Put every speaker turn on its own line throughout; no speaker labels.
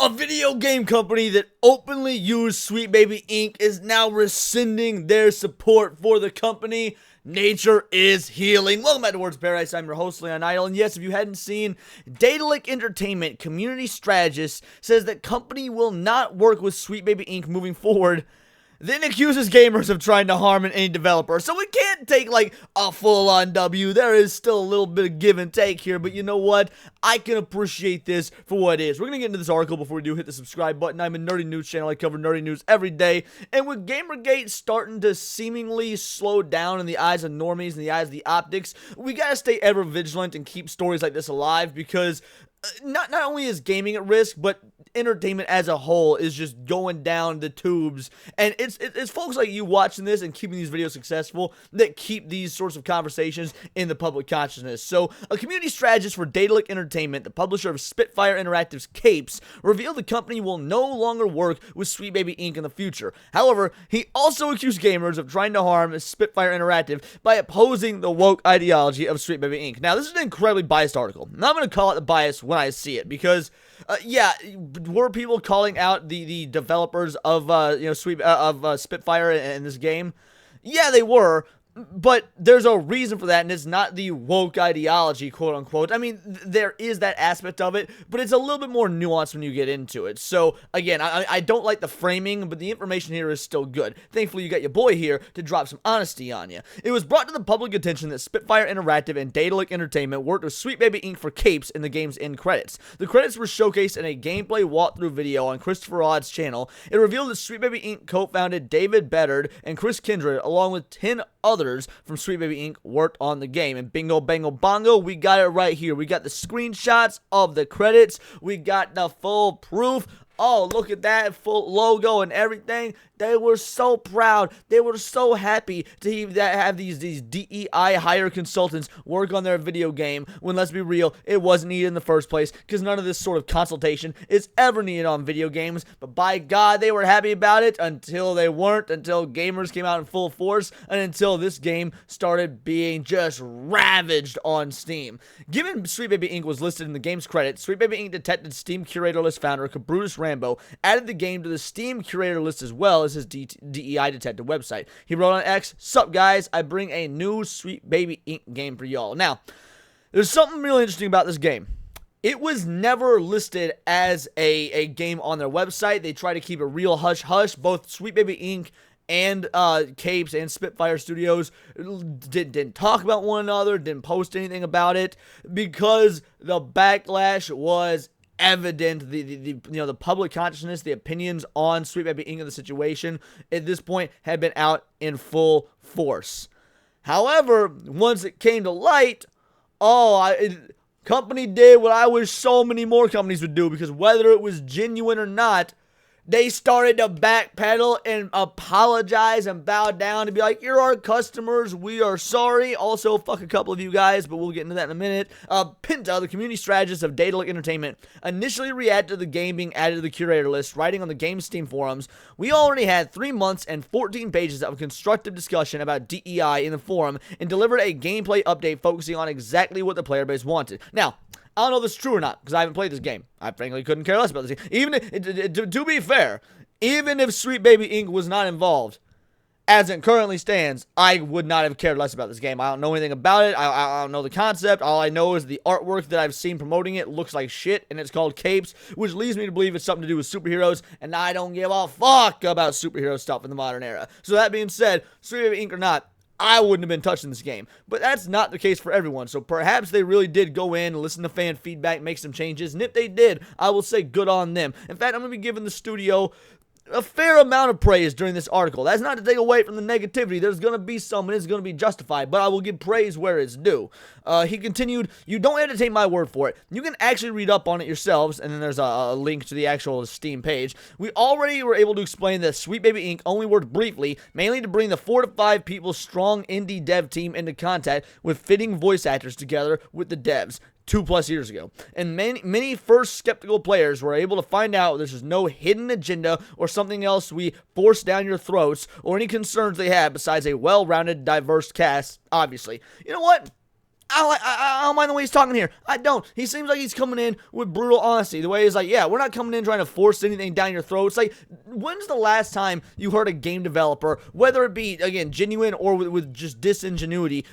A video game company that openly used Sweet Baby Inc. is now rescinding their support for the company. Nature is healing. Welcome back to Words Paradise. I'm your host, Leon Idle. And yes, if you hadn't seen, Daedalic Entertainment community strategist says that company will not work with Sweet Baby Inc. moving forward. Then accuses gamers of trying to harm any developer. So we can't take like a full-on W. There is still a little bit of give and take here, but you know what? I can appreciate this for what it is. We're gonna get into this article before we do. Hit the subscribe button. I'm a nerdy news channel. I cover nerdy news every day. And with Gamergate starting to seemingly slow down in the eyes of normies, in the eyes of the optics, we gotta stay ever vigilant and keep stories like this alive because not only is gaming at risk, but entertainment as a whole is just going down the tubes. And it's folks like you watching this and keeping these videos successful that keep these sorts of conversations in the public consciousness. So, a community strategist for Daedalic Entertainment, the publisher of Spitfire Interactive's Capes, revealed the company will no longer work with Sweet Baby Inc. in the future. However, he also accused gamers of trying to harm Spitfire Interactive by opposing the woke ideology of Sweet Baby Inc. Now, this is an incredibly biased article. And I'm going to call it the bias when I see it because were people calling out the developers of Spitfire in this game? Yeah, they were. But there's a reason for that, and it's not the woke ideology, quote-unquote. I mean, there is that aspect of it, but it's a little bit more nuanced when you get into it. So, again, I don't like the framing, but the information here is still good. Thankfully, you got your boy here to drop some honesty on you. It was brought to the public attention that Spitfire Interactive and Daedalic Entertainment worked with Sweet Baby Inc. for Capes in the game's end credits. The credits were showcased in a gameplay walkthrough video on Christopher Odd's channel. It revealed that Sweet Baby Inc. co-founded David Beddard and Chris Kindred, along with 10 others from Sweet Baby Inc. worked on the game. And bingo, bango, bongo, we got it right here. We got the screenshots of the credits. We got the full proof. Oh, look at that full logo and everything. They were so proud. They were so happy to have these DEI hire consultants work on their video game when, let's be real, it wasn't needed in the first place because none of this sort of consultation is ever needed on video games. But by God, they were happy about it until they weren't, until gamers came out in full force, and until this game started being just ravaged on Steam. Given Sweet Baby Inc. was listed in the game's credits, Sweet Baby Inc. detected Steam curator list founder Cabrutus Rambo added the game to the Steam curator list as well as his DEI detective website. He wrote on X, "Sup guys, I bring a new Sweet Baby Inc. game for y'all." Now, there's something really interesting about this game. It was never listed as a game on their website. They try to keep it real hush-hush. Both Sweet Baby Inc. and Capes and Spitfire Studios didn't talk about one another, didn't post anything about it because the backlash was evident. The public consciousness, the opinions on Sweet Baby Inc. of the situation at this point had been out in full force. However, once it came to light, company did what I wish so many more companies would do, because whether it was genuine or not, they started to backpedal and apologize and bow down to be like, "You're our customers, we are sorry." Also, fuck a couple of you guys, but we'll get into that in a minute. Pinta, the community strategist of Daedalic Entertainment, initially reacted to the game being added to the curator list, writing on the game's Steam forums, "We already had 3 months and 14 pages of constructive discussion about DEI in the forum and delivered a gameplay update focusing on exactly what the player base wanted." Now, I don't know if this is true or not, because I haven't played this game. I frankly couldn't care less about this game. Even to be fair, even if Sweet Baby Inc. was not involved, as it currently stands, I would not have cared less about this game. I don't know anything about it. I don't know the concept. All I know is the artwork that I've seen promoting it looks like shit, and it's called Capes, which leads me to believe it's something to do with superheroes, and I don't give a fuck about superhero stuff in the modern era. So that being said, Sweet Baby Inc. or not, I wouldn't have been touching this game. But that's not the case for everyone. So perhaps they really did go in, listen to fan feedback, make some changes. And if they did, I will say good on them. In fact, I'm going to be giving the studio a fair amount of praise during this article. That's not to take away from the negativity. There's going to be some, and it's going to be justified, but I will give praise where it's due. He continued, "You don't have to take my word for it. You can actually read up on it yourselves," and then there's a link to the actual Steam page. "We already were able to explain that Sweet Baby Inc. only worked briefly, mainly to bring the 4 to 5 people strong indie dev team into contact with fitting voice actors together with the devs. 2+ years ago. And many first skeptical players were able to find out there's no hidden agenda or something else we force down your throats or any concerns they had besides a well-rounded, diverse cast, obviously." You know what? I don't mind the way he's talking here. I don't. He seems like he's coming in with brutal honesty. The way he's like, yeah, we're not coming in trying to force anything down your throat. It's like, when's the last time you heard a game developer, whether it be, again, genuine or with just disingenuity,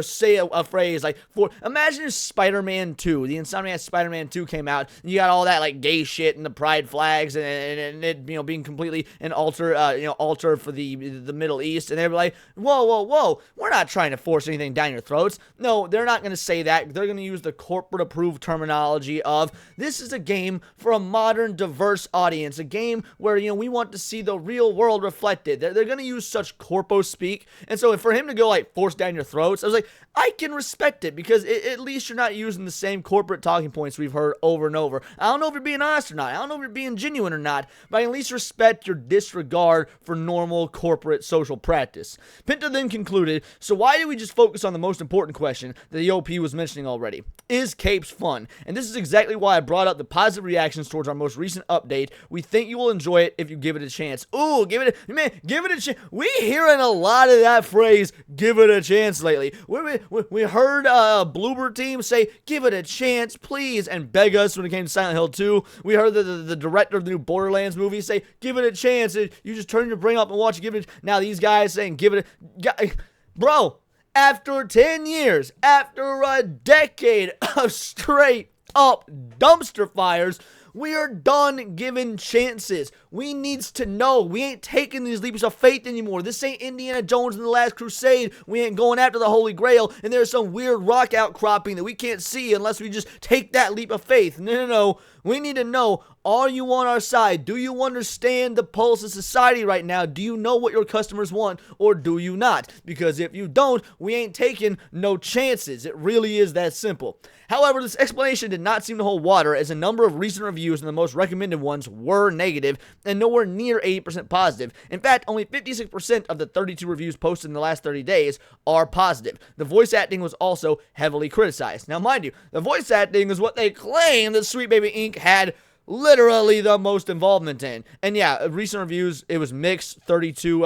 say a phrase like, imagine if Spider-Man 2, the Insomniac Spider-Man 2 came out, and you got all that, like, gay shit and the pride flags and it, being completely an altar for the Middle East, and they'd be like, whoa, we're not trying to force anything down your throats. No, they're not going to say that. They're going to use the corporate approved terminology of, this is a game for a modern, diverse audience, a game where, we want to see the real world reflected. They're going to use such corpo speak, and so for him to go like force down your throats, I was like, I can respect it, because at least you're not using the same corporate talking points we've heard over and over. I don't know if you're being honest or not. I don't know if you're being genuine or not, but I at least respect your disregard for normal corporate social practice. Pinto then concluded, so why do we just focus on the most important question that the OP was mentioning already? Is capes fun? And this is exactly why I brought up the positive reactions towards our most recent update. We think you will enjoy it if you give it a chance. Ooh, give it a chance. We hearing a lot of that phrase, give it a chance, lately. We heard Bloober Team say, give it a chance, please, and beg us when it came to Silent Hill 2. We heard the director of the new Borderlands movie say, give it a chance. You just turn your brain up and watch it. Give it. Now these guys saying, give it a... Bro, after 10 years, after a decade of straight up dumpster fires, we are done giving chances. We needs to know. We ain't taking these leaps of faith anymore. This ain't Indiana Jones and the Last Crusade. We ain't going after the Holy Grail, and there's some weird rock outcropping that we can't see unless we just take that leap of faith. No. We need to know, are you on our side? Do you understand the pulse of society right now? Do you know what your customers want, or do you not? Because if you don't, we ain't taking no chances. It really is that simple. However, this explanation did not seem to hold water, as a number of recent reviews and the most recommended ones were negative and nowhere near 80% positive. In fact, only 56% of the 32 reviews posted in the last 30 days are positive. The voice acting was also heavily criticized. Now, mind you, the voice acting is what they claim that Sweet Baby Inc. had literally the most involvement in. And yeah, recent reviews, it was mixed. 32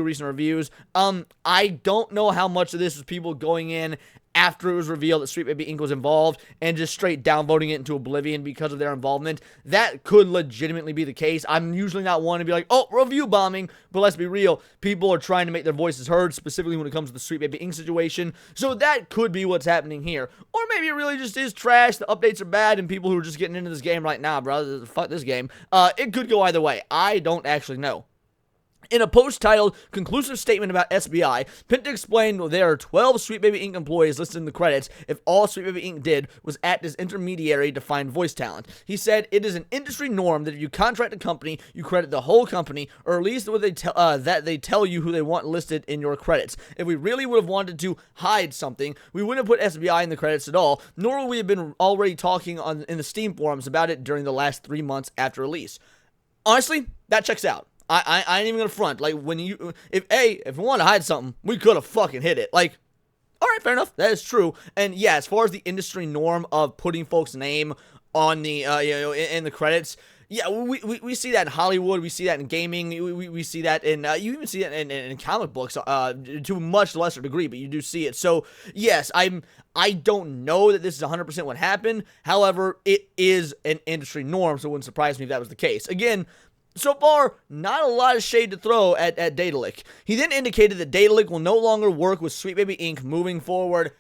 recent reviews. I don't know how much of this was people going in after it was revealed that Sweet Baby Inc. was involved and just straight downvoting it into oblivion because of their involvement. That could legitimately be the case. I'm usually not one to be like, oh, review bombing, but let's be real. People are trying to make their voices heard, specifically when it comes to the Sweet Baby Inc. situation. So that could be what's happening here. Or maybe it really just is trash, the updates are bad, and people who are just getting into this game right now, bro, fuck this game. It could go either way. I don't actually know. In a post titled Conclusive Statement about SBI, Pinto explained there are 12 Sweet Baby Inc. employees listed in the credits if all Sweet Baby Inc. did was act as intermediary to find voice talent. He said it is an industry norm that if you contract a company, you credit the whole company, or at least that they tell you who they want listed in your credits. If we really would have wanted to hide something, we wouldn't have put SBI in the credits at all, nor would we have been already talking in the Steam forums about it during the last 3 months after release. Honestly, that checks out. I ain't even gonna front. Like, if we want to hide something, we could have fucking hit it. Like, alright, fair enough. That is true. And yeah, as far as the industry norm of putting folks' name on the, in the credits, yeah, we see that in Hollywood, we see that in gaming, we see that in, you even see that in comic books, to a much lesser degree, but you do see it. So, yes, I don't know that this is 100% what happened. However, it is an industry norm, so it wouldn't surprise me if that was the case. Again, so far, not a lot of shade to throw at Daedalic. He then indicated that Daedalic will no longer work with Sweet Baby Inc. moving forward.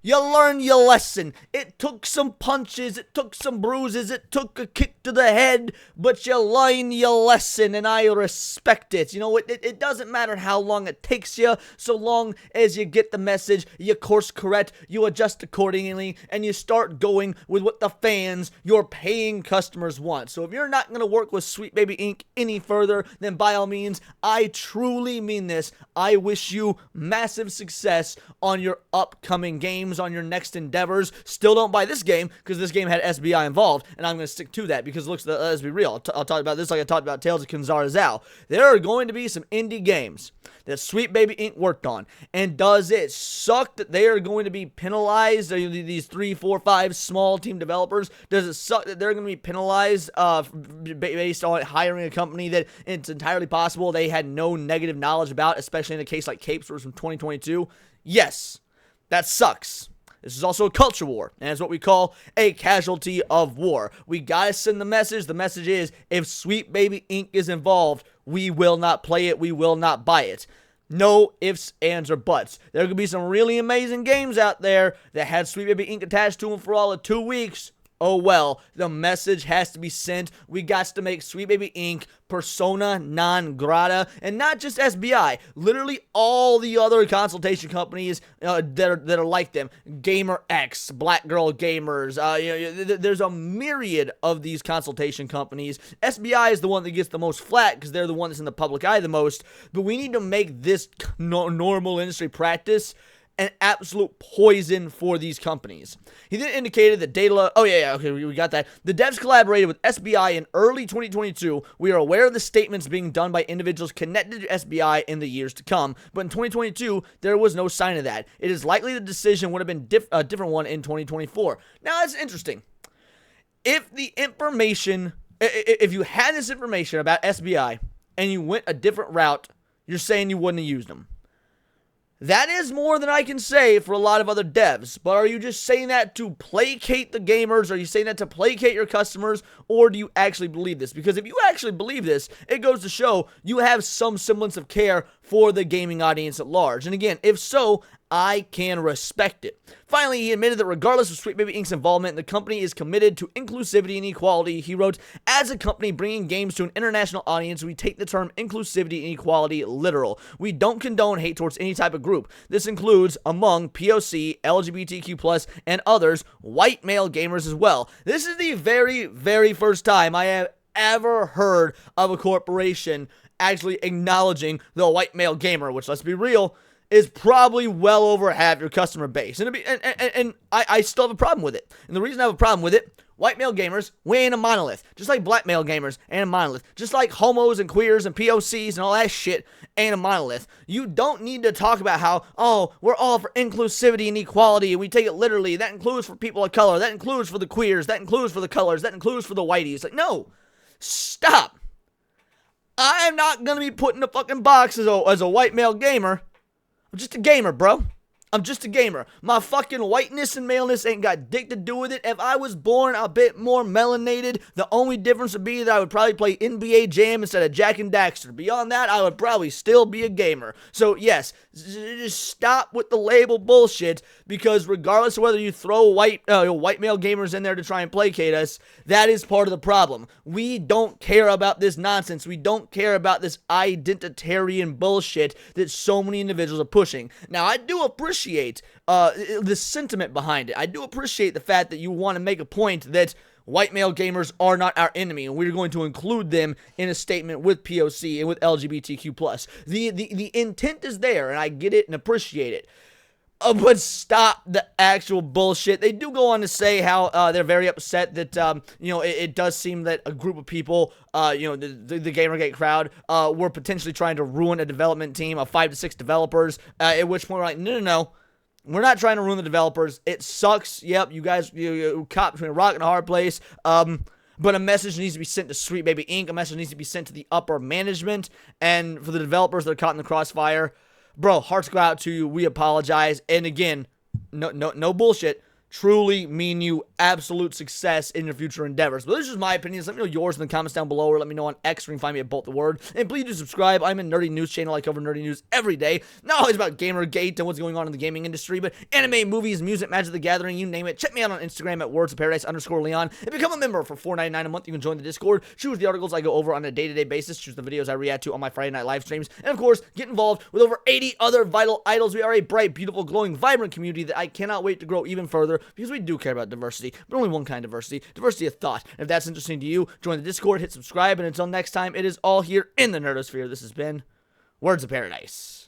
You learned your lesson. It took some punches, it took some bruises, it took a kick to the head, but you learned your lesson, and I respect it. You know, it doesn't matter how long it takes you, so long as you get the message, you course correct, you adjust accordingly, and you start going with what the fans, your paying customers want. So if you're not going to work with Sweet Baby Inc. any further, then by all means, I truly mean this. I wish you massive success on your upcoming games, on your next endeavors. Still don't buy this game, because this game had SBI involved, and I'm going to stick to that, because let's be real, I'll talk about this like I talked about Tales of Kinzara Zao. There are going to be some indie games that Sweet Baby Inc. worked on, and does it suck that they are going to be penalized, these 3, 4, 5 small team developers? Does it suck that they're going to be penalized based on hiring a company that it's entirely possible they had no negative knowledge about, especially in a case like Capes, which was from 2022? Yes, that sucks. This is also a culture war, and it's what we call a casualty of war. We gotta send the message. The message is, if Sweet Baby Inc. is involved, we will not play it, we will not buy it. No ifs, ands, or buts. There could be some really amazing games out there that had Sweet Baby Inc. attached to them for all of 2 weeks. Oh well, the message has to be sent. We got to make Sweet Baby Inc. persona non grata, and not just SBI. Literally all the other consultation companies that are like them. GamerX, Black Girl Gamers. There's a myriad of these consultation companies. SBI is the one that gets the most flack because they're the one that's in the public eye the most. But we need to make this normal industry practice an absolute poison for these companies. He then indicated that okay, we got that. The devs collaborated with SBI in early 2022. We are aware of the statements being done by individuals connected to SBI in the years to come, but in 2022, there was no sign of that. It is likely the decision would have been a different one in 2024. Now, that's interesting. If you had this information about SBI and you went a different route, you're saying you wouldn't have used them. That is more than I can say for a lot of other devs, but are you just saying that to placate the gamers? Are you saying that to placate your customers, or do you actually believe this? Because if you actually believe this, it goes to show you have some semblance of care for the gaming audience at large. And again, if so, I can respect it. Finally, he admitted that regardless of Sweet Baby Inc.'s involvement, the company is committed to inclusivity and equality. He wrote, as a company bringing games to an international audience, we take the term inclusivity and equality literal. We don't condone hate towards any type of group. This includes, among POC, LGBTQ+, and others, white male gamers as well. This is the very, very first time I have ever heard of a corporation actually acknowledging the white male gamer, which, let's be real, is probably well over half your customer base. And I still have a problem with it. And the reason I have a problem with it, white male gamers, we ain't a monolith. Just like black male gamers ain't a monolith. Just like homos and queers and POCs and all that shit ain't a monolith. You don't need to talk about how, oh, we're all for inclusivity and equality and we take it literally. That includes for people of color. That includes for the queers. That includes for the colors. That includes for the whiteys. Like, no. Stop. I am not going to be put in a fucking box as a white male gamer. I'm just a gamer, bro. I'm just a gamer. My fucking whiteness and maleness ain't got dick to do with it. If I was born a bit more melanated, the only difference would be that I would probably play NBA Jam instead of Jack and Daxter. Beyond that, I would probably still be a gamer. So yes, just stop with the label bullshit, because regardless of whether you throw white male gamers in there to try and placate us, that is part of the problem. We don't care about this nonsense. We don't care about this identitarian bullshit that so many individuals are pushing. Now, I do appreciate the sentiment behind it. I do appreciate the fact that you want to make a point that white male gamers are not our enemy, and we're going to include them in a statement with POC and with LGBTQ+. The intent is there, and I get it and appreciate it. But stop the actual bullshit. They do go on to say how they're very upset that, it does seem that a group of people, the Gamergate crowd, were potentially trying to ruin a development team of 5 to 6 developers, at which point we're like, no. We're not trying to ruin the developers. It sucks. Yep, you guys, you caught between a rock and a hard place. But a message needs to be sent to Sweet Baby Inc. A message needs to be sent to the upper management. And for the developers that are caught in the crossfire, bro, hearts go out to you. We apologize. And again, no bullshit. Truly mean you absolute success in your future endeavors. But this is my opinion. Let me know yours in the comments down below, or let me know on X, where you can find me at Bolt the Word. And please do subscribe. I'm a nerdy news channel. I cover nerdy news every day. Not always about Gamergate and what's going on in the gaming industry, but anime, movies, music, Magic the Gathering, you name it. Check me out on Instagram at wordsofparadise_Leon. And become a member for $4.99 a month. You can join the Discord, choose the articles I go over on a day-to-day basis, choose the videos I react to on my Friday night live streams, and of course, get involved with over 80 other vital idols. We are a bright, beautiful, glowing, vibrant community that I cannot wait to grow even further, because we do care about diversity, but only one kind of diversity of thought. And if that's interesting to you, join the Discord, hit subscribe, and until next time, it is all here in the Nerdosphere. This has been Words of Paradise.